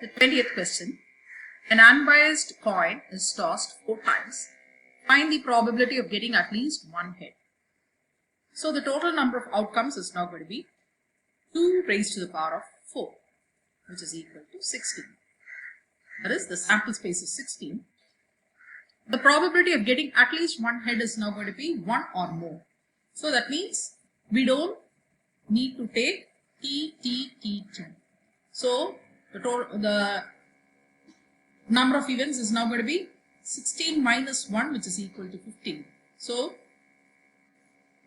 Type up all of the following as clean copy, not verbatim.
The 20th question. An unbiased coin is tossed 4 times. Find the probability of getting at least one head. So the total number of outcomes is now going to be 2 raised to the power of 4, which is equal to 16. That is, the sample space is 16. The probability of getting at least one head is now going to be 1 or more. So that means we don't need to take T2. So the number of events is now going to be 16 minus 1, which is equal to 15. So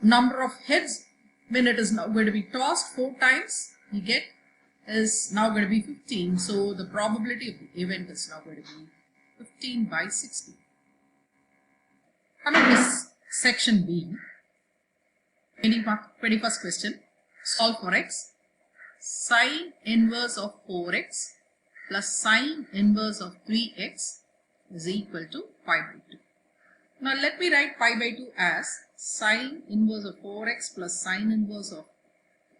number of heads when it is now going to be tossed 4 times, you get is now going to be 15. So the probability of the event is now going to be 15 by 16. Coming to section B, 21st question. Solve for x. Sine inverse of 4x plus sine inverse of 3x is equal to pi by 2. Now let me write pi by 2 as sine inverse of 4x plus sine inverse of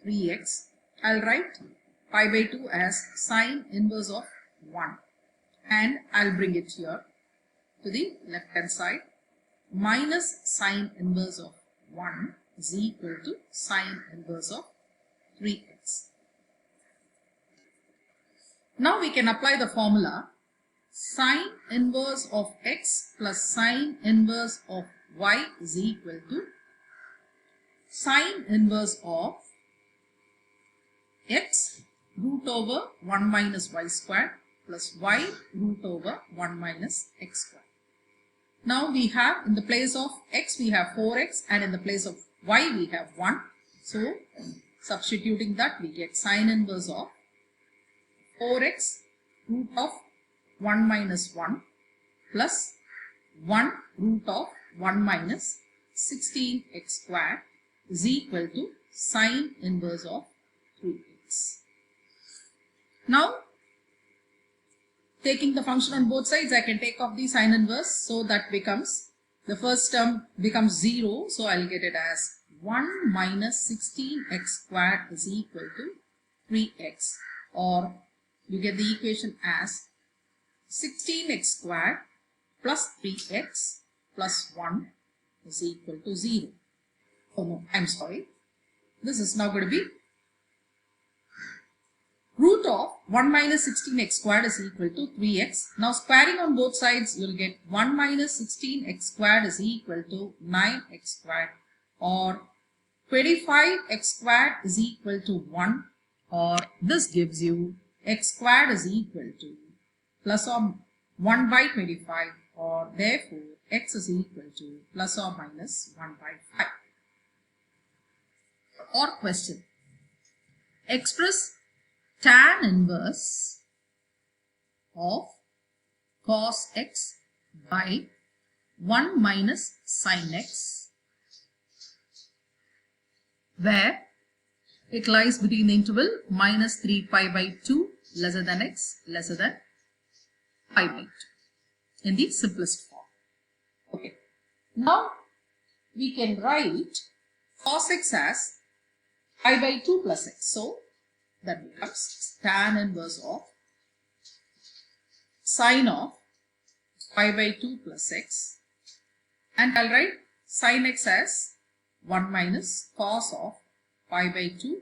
3x. I'll write pi by 2 as sine inverse of 1, and I'll bring it here to the left hand side. Minus sine inverse of 1 is equal to sine inverse of 3x. Now we can apply the formula sine inverse of x plus sine inverse of y is equal to sine inverse of x root over 1 minus y squared plus y root over 1 minus x squared. Now we have, in the place of x we have 4x, and in the place of y we have 1. So substituting that, we get sine inverse of 4x root of 1 minus 1 plus 1 root of 1 minus 16x squared is equal to sine inverse of 3x. Now, taking the function on both sides, I can take off the sine inverse, so that becomes, the first term becomes 0, so I'll get it as 1 minus 16x squared is equal to 3x, or you get the equation as 16x squared plus 3x plus 1 is equal to 0. Oh no, I'm sorry. This is now going to be root of 1 minus 16x squared is equal to 3x. Now squaring on both sides, you'll get 1 minus 16x squared is equal to 9x squared, or 25x squared is equal to 1, or this gives you x squared is equal to plus or 1 by 25, or therefore x is equal to plus or minus 1 by 5. Or question. Express tan inverse of cos x by 1 minus sin x, where it lies between the interval minus 3 pi by 2 lesser than x lesser than pi by 2 in the simplest form. Okay. Now we can write cos x as pi by 2 plus x. So that becomes tan inverse of sine of pi by 2 plus x, and I'll write sin x as 1 minus cos of pi by 2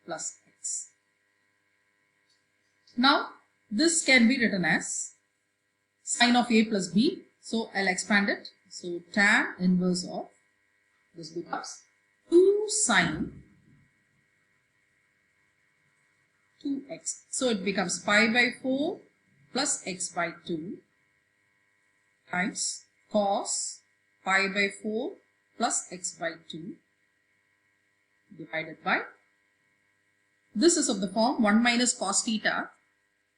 plus x. Now this can be written as sine of a plus b, so I'll expand it. So tan inverse of this becomes 2 sine 2x. So it becomes pi by 4 plus x by 2 times cos pi by 4 plus x by 2 divided by, this is of the form 1 minus cos theta,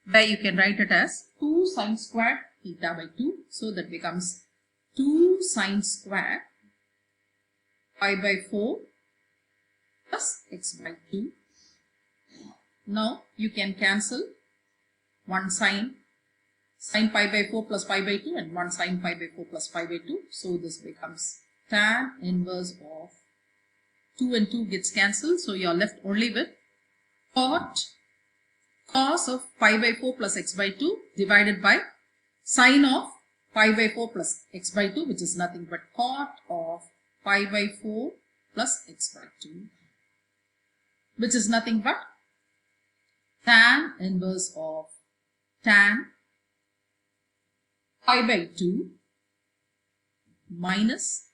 where you can write it as 2 sine squared theta by 2. So that becomes 2 sine squared pi by 4 plus x by 2. Now you can cancel 1 sine pi by 4 plus pi by 2 and 1 sine pi by 4 plus pi by 2. So this becomes tan inverse of 2 and 2 gets cancelled. So you are left only with cot cos of pi by 4 plus x by 2 divided by sine of pi by 4 plus x by 2, which is nothing but cot of pi by 4 plus x by 2, which is nothing but tan inverse of tan pi by 2 minus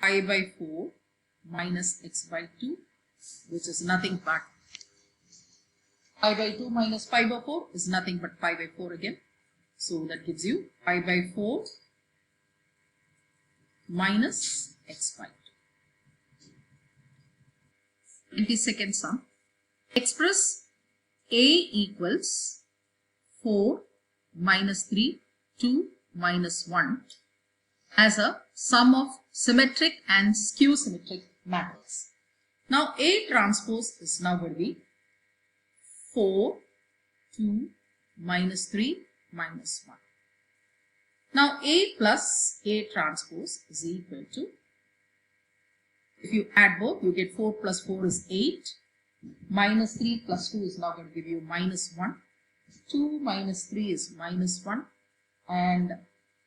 pi by 4 minus x by 2, which is nothing but pi by 2 minus pi by 4 is nothing but pi by 4 again. So that gives you pi by 4 minus x by 2. 22nd sum. Express a equals 4 minus 3, 2 minus 1 as a sum of symmetric and skew symmetric matrix. Now A transpose is now going to be 4, 2 minus 3 minus 1. Now A plus A transpose is equal to, if you add both, you get 4 plus 4 is 8, minus 3 plus 2 is now going to give you minus 1, 2 minus 3 is minus 1, and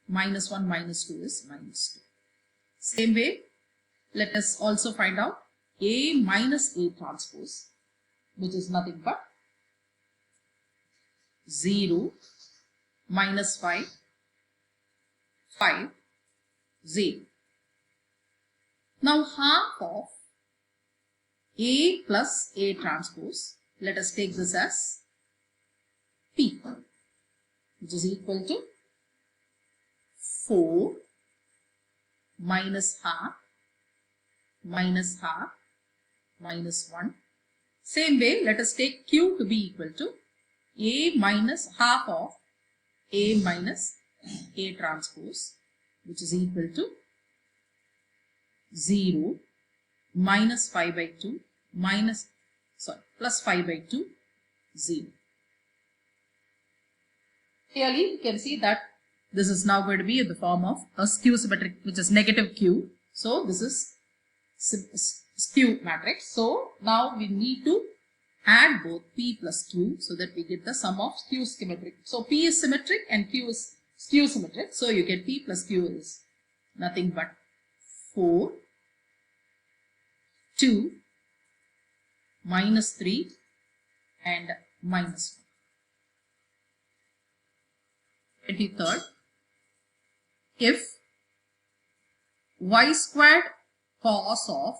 minus 1 minus 2 is minus 2. Same way, let us also find out A minus A transpose, which is nothing but 0 minus 5, 5, 0. Now half of A plus A transpose, let us take this as P, which is equal to 4 minus half minus half minus 1. Same way, let us take Q to be equal to A minus half of A minus A transpose, which is equal to 0 minus 5 by 2 plus 5 by 2, 0. Clearly, you can see that this is now going to be in the form of a skew symmetric, which is negative Q. So this is skew matrix. So now we need to add both P plus Q so that we get the sum of skew symmetric. So P is symmetric and Q is skew symmetric. So you get P plus Q is nothing but 4, 2, minus 3 and minus 1. 23rd. If y squared cos of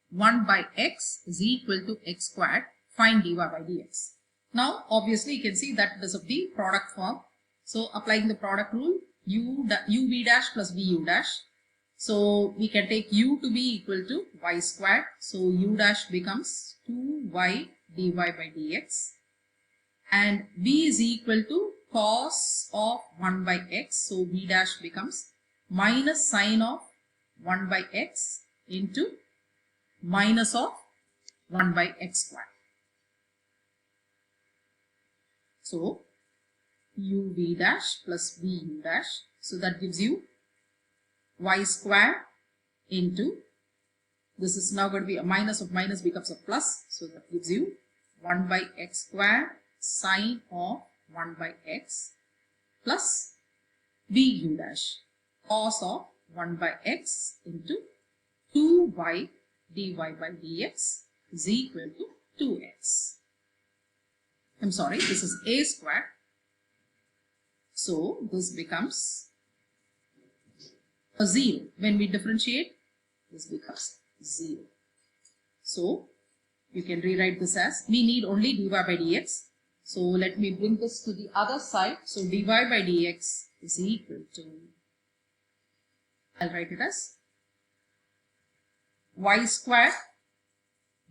1 by x is equal to x squared, find dy by dx. Now obviously you can see that it is of the product form. So applying the product rule, uv dash plus vu dash. So we can take u to be equal to y squared. So u dash becomes 2y dy by dx. And v is equal to cos of 1 by x. So v dash becomes minus sine of 1 by x into minus of 1 by x squared. So uv dash plus vu dash. So that gives you y squared into, this is now going to be a minus of minus becomes a plus. So that gives you 1 by x squared sine of 1 by x plus vu dash cos of 1 by x into 2y dy by dx is equal to 2x. I'm sorry, this is a squared. So this becomes a 0. When we differentiate, this becomes 0. So you can rewrite this as, we need only dy by dx. So let me bring this to the other side. So dy by dx is equal to, I'll write it as y squared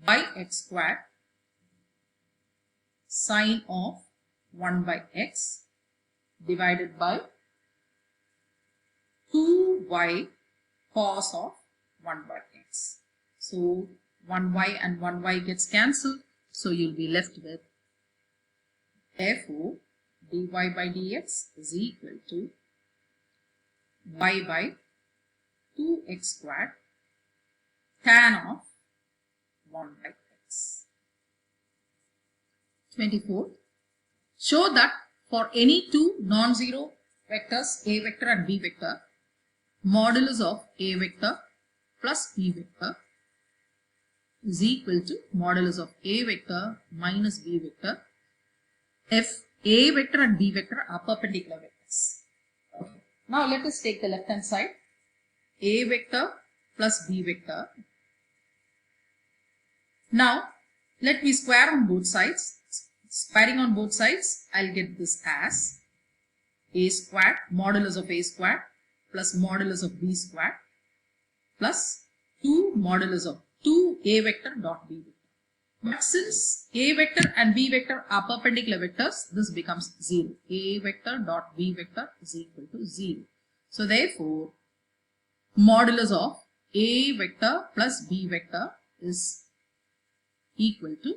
by x squared sine of 1 by x divided by 2y cos of 1 by x. So 1y and 1y gets cancelled. So you'll be left with, therefore dy by dx is equal to y by 2x squared tan of 1 by x. 24. Show that for any two non-zero vectors A vector and B vector, modulus of A vector plus B vector is equal to modulus of A vector minus B vector if A vector and B vector are perpendicular vectors. Okay. Now let us take the left hand side. A vector plus B vector. Now let me square on both sides. Squaring on both sides, I'll get this as A squared modulus of A squared plus modulus of B squared plus 2 modulus of 2A vector dot B vector. But since A vector and B vector are perpendicular vectors, this becomes 0. A vector dot B vector is equal to 0. So therefore, modulus of A vector plus B vector is equal to,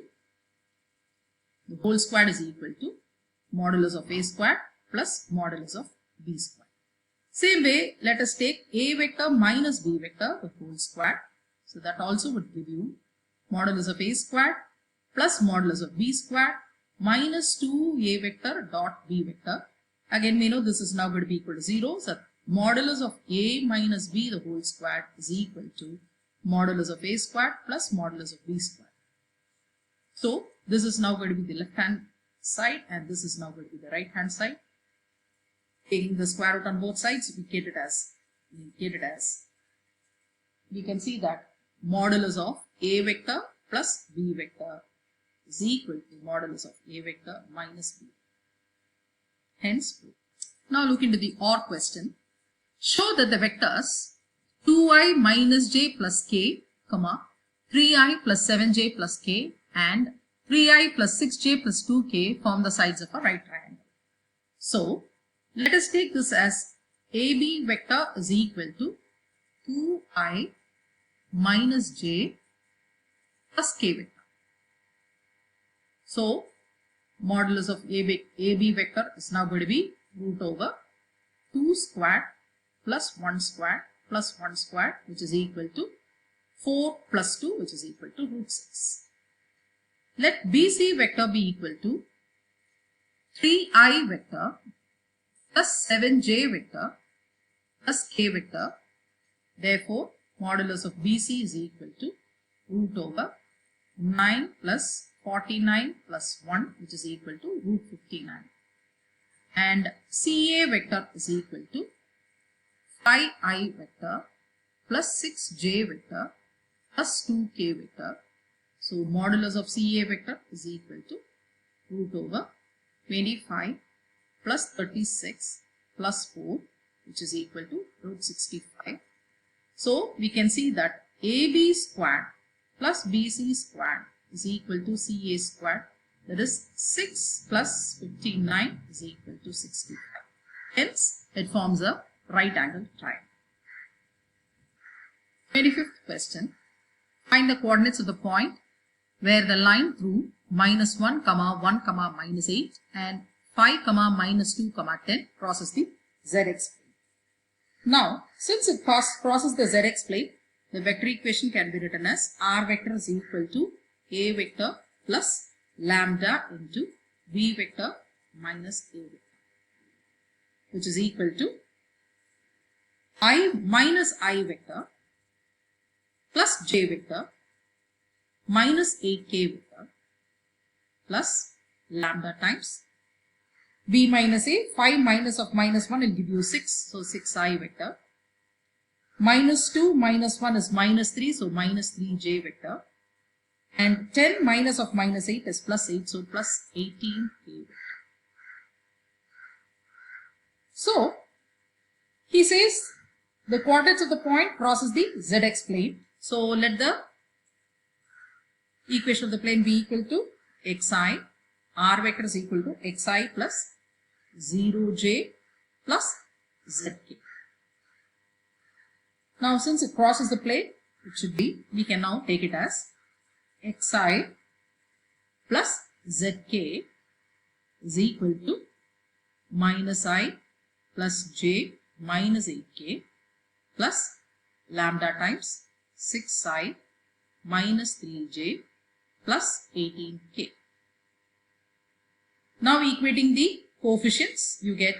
the whole squared is equal to modulus of A squared plus modulus of B squared. Same way, let us take A vector minus B vector, the whole square. So that also would give you modulus of A squared plus modulus of B squared minus 2A vector dot B vector. Again, we know this is now going to be equal to 0. So modulus of A minus B, the whole squared, is equal to modulus of A squared plus modulus of B squared. So this is now going to be the left hand side and this is now going to be the right hand side. Taking the square root on both sides, we get it as we can see that modulus of A vector plus B vector is equal to modulus of A vector minus B. Hence, now look into the OR question. Show that the vectors 2i minus j plus k, 3i plus 7j plus k and 3i plus 6j plus 2k form the sides of a right triangle. So, let us take this as AB vector is equal to 2i minus j plus k vector. So, modulus of AB vector is now going to be root over 2 squared plus 1 squared plus 1 squared, which is equal to 4 plus 2, which is equal to root 6. Let BC vector be equal to 3i vector plus 7j vector plus k vector. Therefore, modulus of BC is equal to root over 9 plus 49 plus 1, which is equal to root 59. And CA vector is equal to 5i vector plus 6j vector plus 2k vector. So, modulus of CA vector is equal to root over 25 plus 36 plus 4, which is equal to root 65. So, we can see that AB squared plus BC squared is equal to CA squared. That is 6 plus 59 is equal to 65. Hence, it forms a right angle triangle. 25th question. Find the coordinates of the point where the line through minus 1, 1, minus 8 and 5, minus 2, 10 crosses the ZX plane. Now, since it crosses the ZX plane, the vector equation can be written as R vector is equal to A vector plus lambda into B vector minus A vector, which is equal to I minus I vector plus J vector minus 8k vector plus lambda times B minus A. 5 minus of minus 1 will give you 6, so 6i vector. Minus 2 minus 1 is minus 3, so minus 3j vector. And 10 minus of minus 8 is plus 8, so plus 18k vector. So, he says the coordinates of the point crosses the ZX plane. So, let the equation of the plane be equal to xi. R vector is equal to xi plus 0j plus zk. Now, since it crosses the plane, it should be, we can now take it as xi plus zk is equal to minus I plus j minus 8k plus lambda times 6i minus 3j plus 18k. Now equating the coefficients, you get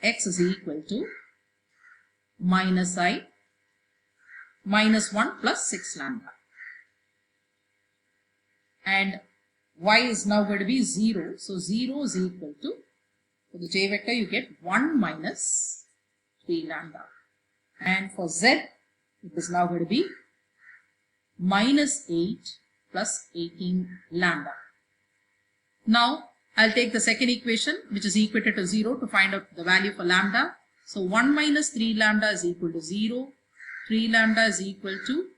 x is equal to minus I minus 1 plus 6 lambda. And y is now going to be 0. So 0 is equal to, for the j vector you get 1 minus 3 lambda. And for z, it is now going to be minus 8 plus 18 lambda. Now I'll take the second equation, which is equated to 0, to find out the value for lambda. So 1 minus 3 lambda is equal to 0. 3 lambda is equal to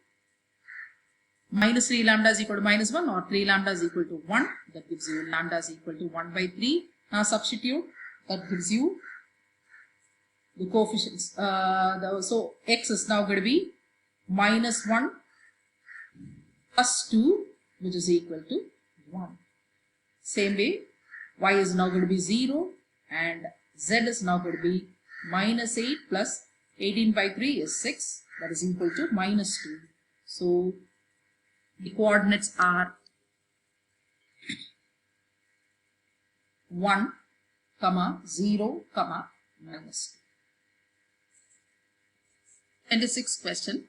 minus 3 lambda is equal to minus 1, or 3 lambda is equal to 1. That gives you lambda is equal to 1 by 3. Now substitute. That gives you the coefficients. So x is now going to be minus 1 plus 2, which is equal to 1. Same way, y is now going to be 0 and z is now going to be minus 8 plus 18 by 3 is 6. That is equal to minus 2. So the coordinates are 1, 0, minus 2. 26th question.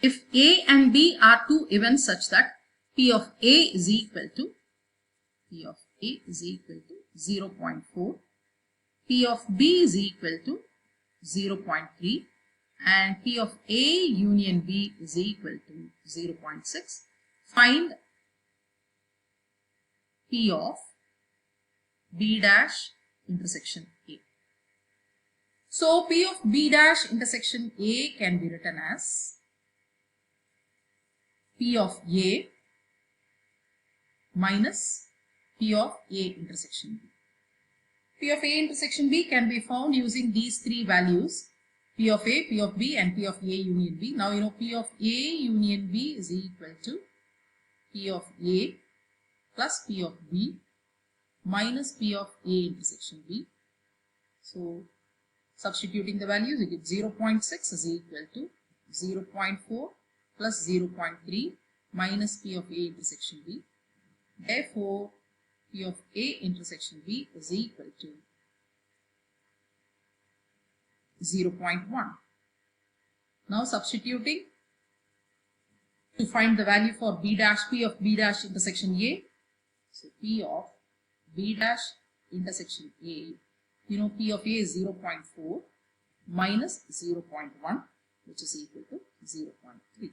If A and B are two events such that P of A is equal to 0.4, P of B is equal to 0.3, and P of A union B is equal to 0.6, find P of B dash intersection A. So P of B dash intersection A can be written as P of A minus P of A intersection B. P of A intersection B can be found using these three values: P of A, P of B, and P of A union B. Now you know P of A union B is equal to P of A plus P of B minus P of A intersection B. So substituting the values, you get 0.6 is equal to 0.4 plus 0.3 minus P of A intersection B. Therefore, P of A intersection B is equal to 0.1. Now substituting to find the value for B dash, P of B dash intersection A. So P of B dash intersection A, you know P of A is 0.4 minus 0.1, which is equal to 0.3.